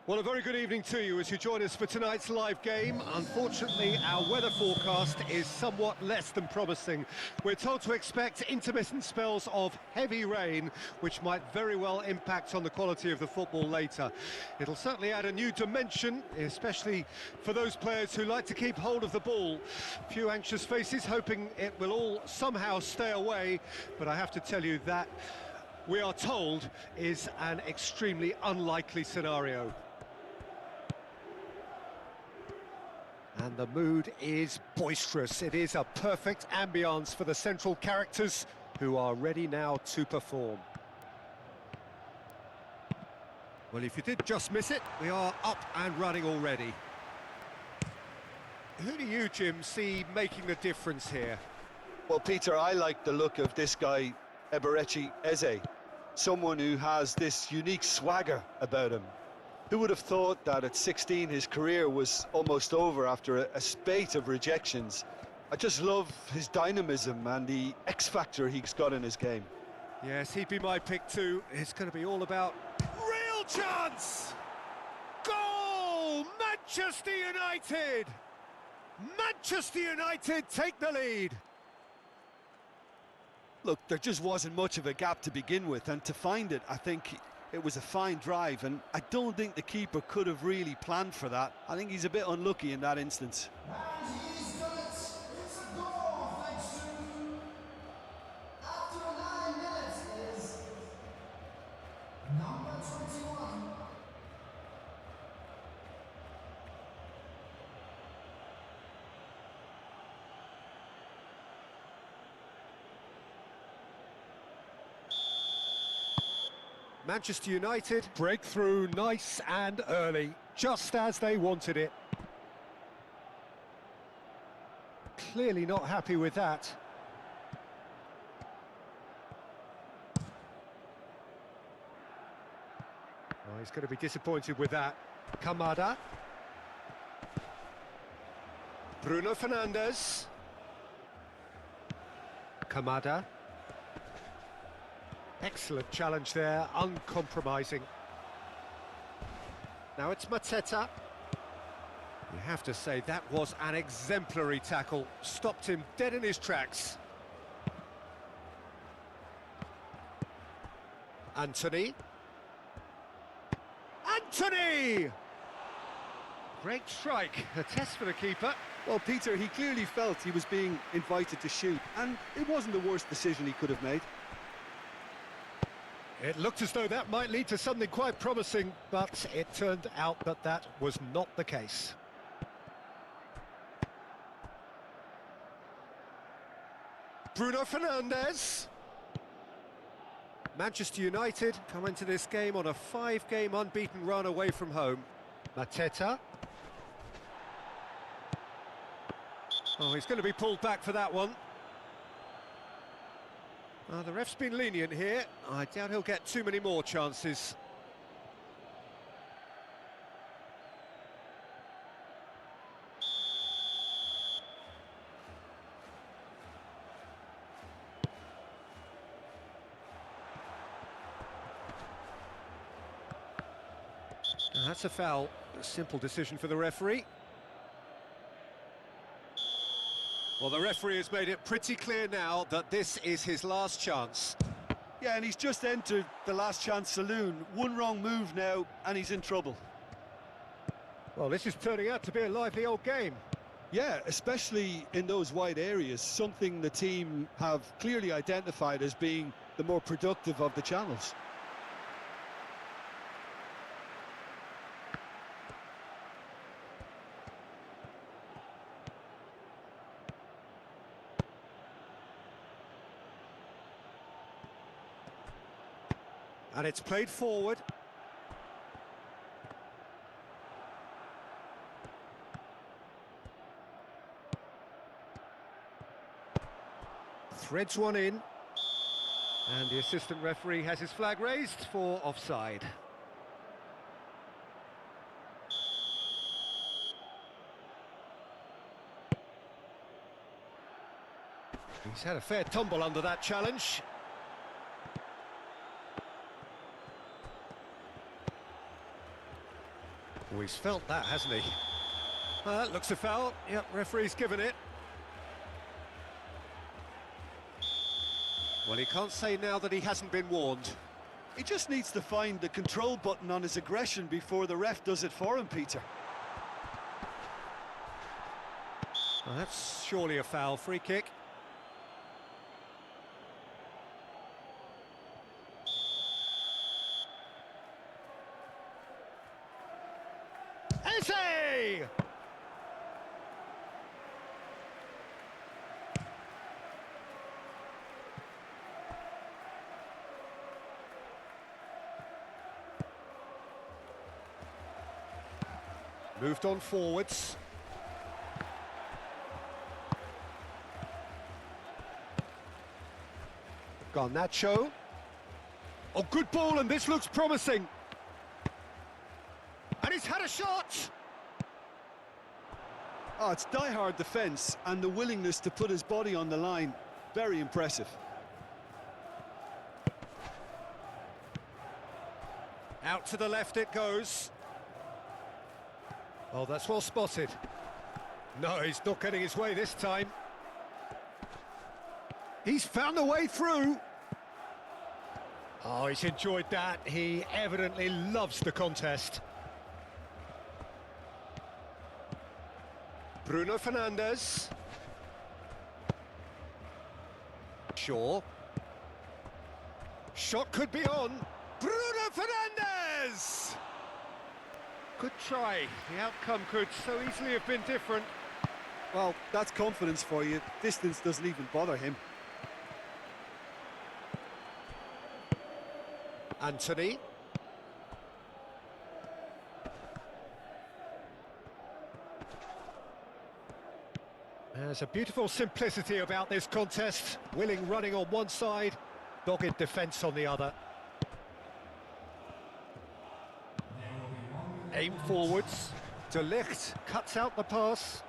Well, a very good evening to you as you join us for tonight's live game. Unfortunately, our weather forecast is somewhat less than promising. We're told to expect intermittent spells of heavy rain, which might very well impact on the quality of the football later. It'll certainly add a new dimension, especially for those players who like to keep hold of the ball. Few anxious faces hoping it will all somehow stay away, but I have to tell you that we are told is an extremely unlikely scenario. And the mood is boisterous. It is a perfect ambience for the central characters who are ready now to perform. Well, if you did just miss it, we are up and running already. Who do you, Jim, see making the difference here? Well, Peter, I like the look of this guy, Eberechi Eze. Someone who has this unique swagger about him. Who would have thought that at 16 his career was almost over after a spate of rejections? I just love his dynamism and the X-factor he's got in his game. Yes, he'd be my pick too. It's going to be all about real chance! Goal! Manchester United! Manchester United take the lead! Look, there just wasn't much of a gap to begin with, and to find it, I think it was a fine drive, and I don't think the keeper could have really planned for that. I think he's a bit unlucky in that instance. And he's done it! It's a goal, thanks to... After 9 minutes is... number 21. Manchester United break through nice and early, just as they wanted it. Clearly not happy with that. Oh, he's going to be disappointed with that. Kamada. Bruno Fernandes. Kamada. Excellent challenge there, uncompromising. Now it's Mateta. You have to say that was an exemplary tackle. Stopped him dead in his tracks. Antony. Antony! Great strike, a test for the keeper. Well, Peter, he clearly felt he was being invited to shoot, and it wasn't the worst decision he could have made. It looked as though that might lead to something quite promising, but it turned out that that was not the case. Bruno Fernandes. Manchester United come into this game on a 5-game unbeaten run away from home. Mateta. Oh, he's going to be pulled back for that one. The ref's been lenient here. I doubt he'll get too many more chances. That's a foul. A simple decision for the referee. Well, the referee has made it pretty clear now that this is his last chance. Yeah, and he's just entered the last chance saloon. One wrong move now, and he's in trouble. Well, this is turning out to be a lively old game. Yeah, especially in those wide areas, something the team have clearly identified as being the more productive of the channels. And it's played forward. Threads one in. And the assistant referee has his flag raised for offside. He's had a fair tumble under that challenge. Oh, he's felt that, hasn't he? Looks a foul. Yep, referee's given it. Well, he can't say now that he hasn't been warned. He just needs to find the control button on his aggression before the ref does it for him, Peter. Well, that's surely a foul. Free kick. Eze! Moved on forwards. Garnacho. Oh, good ball, and this looks promising. And he's had a shot! Oh, it's die-hard defence and the willingness to put his body on the line. Very impressive. Out to the left it goes. Oh, that's well spotted. No, he's not getting his way this time. He's found a way through. Oh, he's enjoyed that. He evidently loves the contest. Bruno Fernandes. Shaw. Shot could be on. Bruno Fernandes! Good try. The outcome could so easily have been different. Well, that's confidence for you. Distance doesn't even bother him. Antony. There's a beautiful simplicity about this contest. Willing running on one side, dogged defence on the other. Aim forwards. De Ligt cuts out the pass.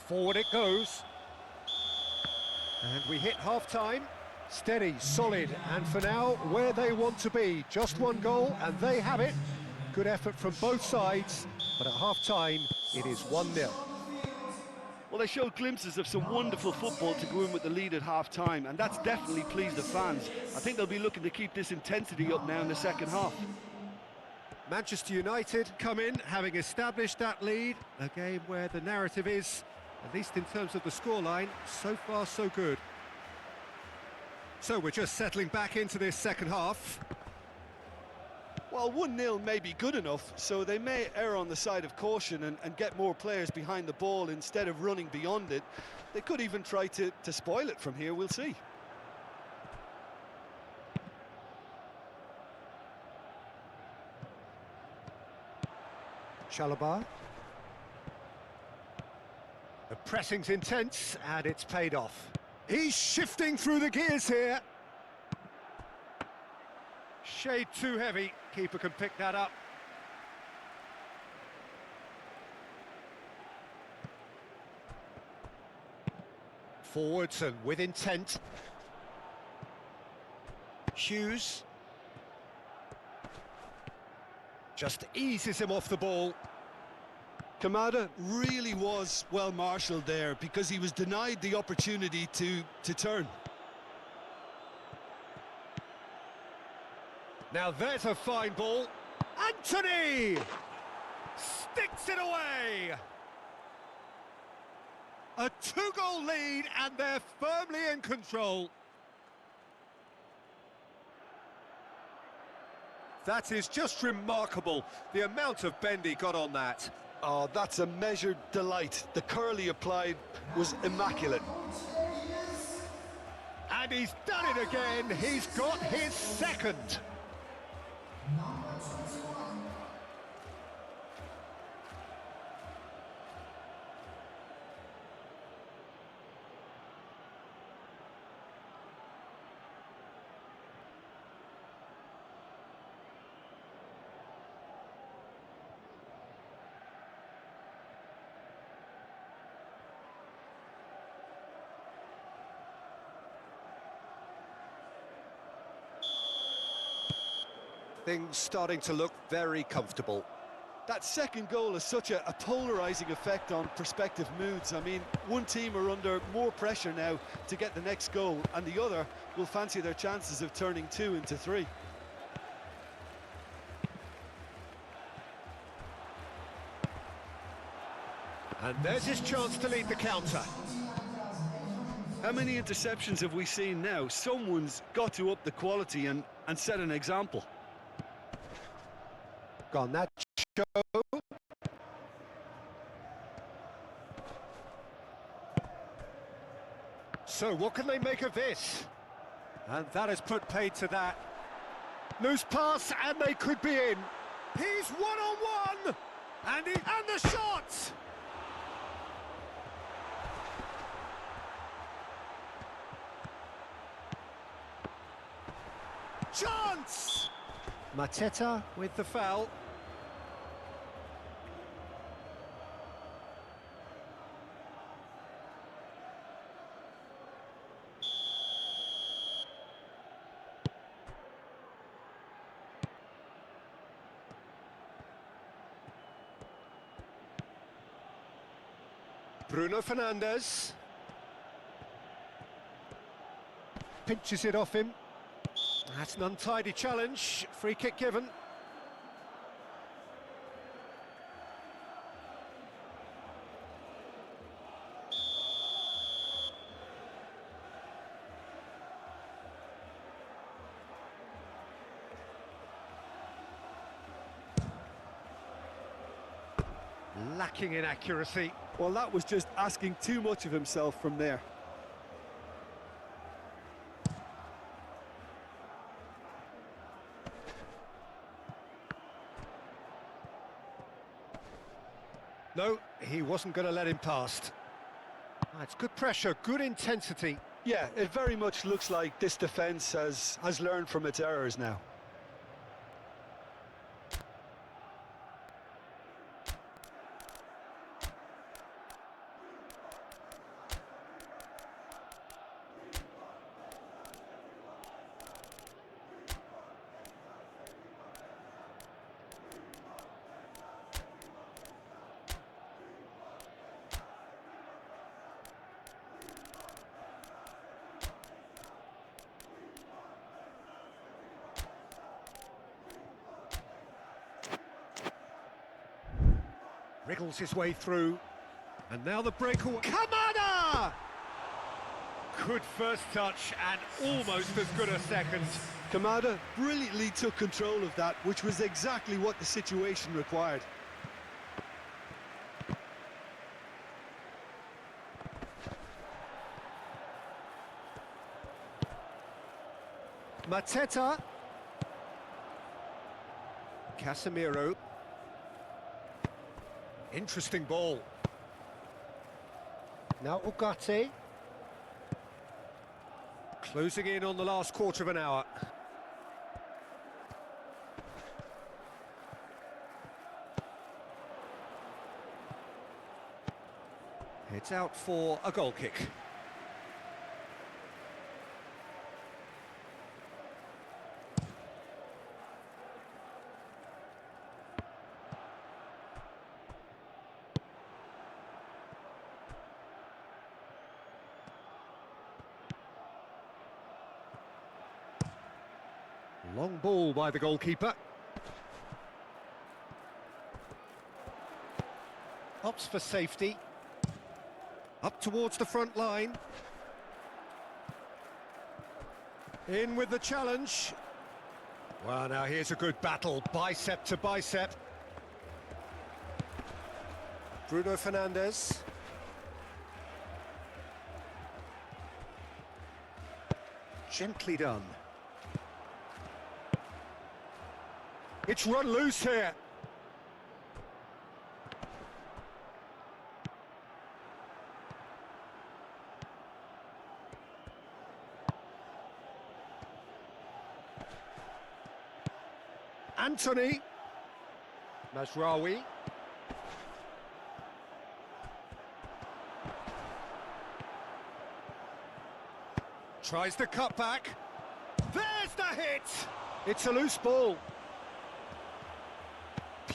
Forward it goes. And we hit half-time. Steady, solid, and for now, where they want to be. Just one goal, and they have it. Good effort from both sides, but at half-time, it is 1-0. Well, they showed glimpses of some wonderful football to go in with the lead at half-time, and that's definitely pleased the fans. I think they'll be looking to keep this intensity up now in the second half. Manchester United come in, having established that lead. A game where the narrative is, at least in terms of the scoreline, so far so good. So we're just settling back into this second half. Well, 1-0 may be good enough, so they may err on the side of caution and get more players behind the ball instead of running beyond it. They could even try to spoil it from here, we'll see. Chalobah. The pressing's intense, and it's paid off. He's shifting through the gears here. Shade too heavy. Keeper can pick that up. Forwards and with intent. Hughes. Just eases him off the ball. Kamada really was well marshalled there because he was denied the opportunity to turn. Now there's a fine ball. Antony! Sticks it away! A two-goal lead and they're firmly in control. That is just remarkable, the amount of bend he got on that. Oh, that's a measured delight. The curl he applied was immaculate. And he's done it again. He's got his second. Things starting to look very comfortable. That second goal has such a polarising effect on prospective moods. I mean, one team are under more pressure now to get the next goal, and the other will fancy their chances of turning 2 into 3. And there's his chance to lead the counter. How many interceptions have we seen now? Someone's got to up the quality and set an example. Gone that show. So what can they make of this? And that has put paid to that. Loose pass, and they could be in. He's one-on-one! And the shot! Chance! Mateta with the foul. Bruno Fernandes. Pinches it off him. That's an untidy challenge. Free kick given. Lacking in accuracy. Well, that was just asking too much of himself from there. No, he wasn't going to let him past. It's good pressure, good intensity. Yeah, it very much looks like this defence has learned from its errors now. Wriggles his way through. And now the breakaway. Kamada! Good first touch and almost as good a second. Kamada brilliantly took control of that, which was exactly what the situation required. Mateta. Casemiro. Interesting ball. Now Ugarte. Closing in on the last quarter of an hour. It's out for a goal kick. Long ball by the goalkeeper. Opts for safety. Up towards the front line. In with the challenge. Well, now here's a good battle, bicep to bicep. Bruno Fernandes. Gently done. It's run loose here. Antony. Mazraoui. Tries the cut back. There's the hit! It's a loose ball.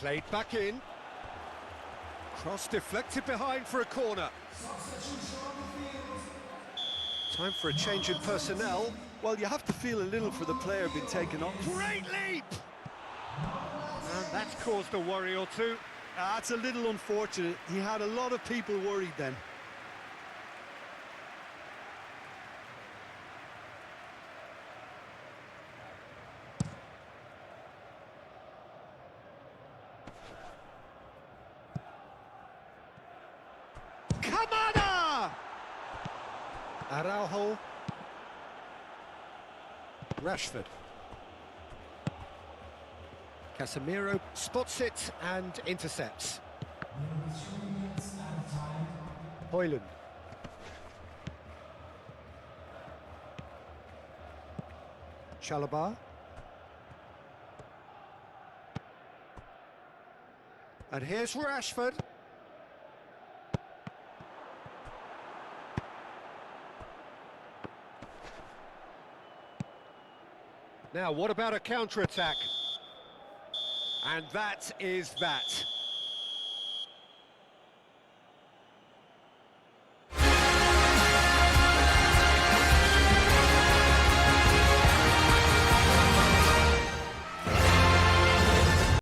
Played back in. Cross deflected behind for a corner. Time for a change in personnel. Well, you have to feel a little for the player being taken off. Great leap! And that's caused a worry or two. That's a little unfortunate. He had a lot of people worried then. Kamada! Araujo. Rashford. Casemiro spots it and intercepts. Højlund. Chalobah. And here's Rashford. Now, what about a counter-attack? And that is that.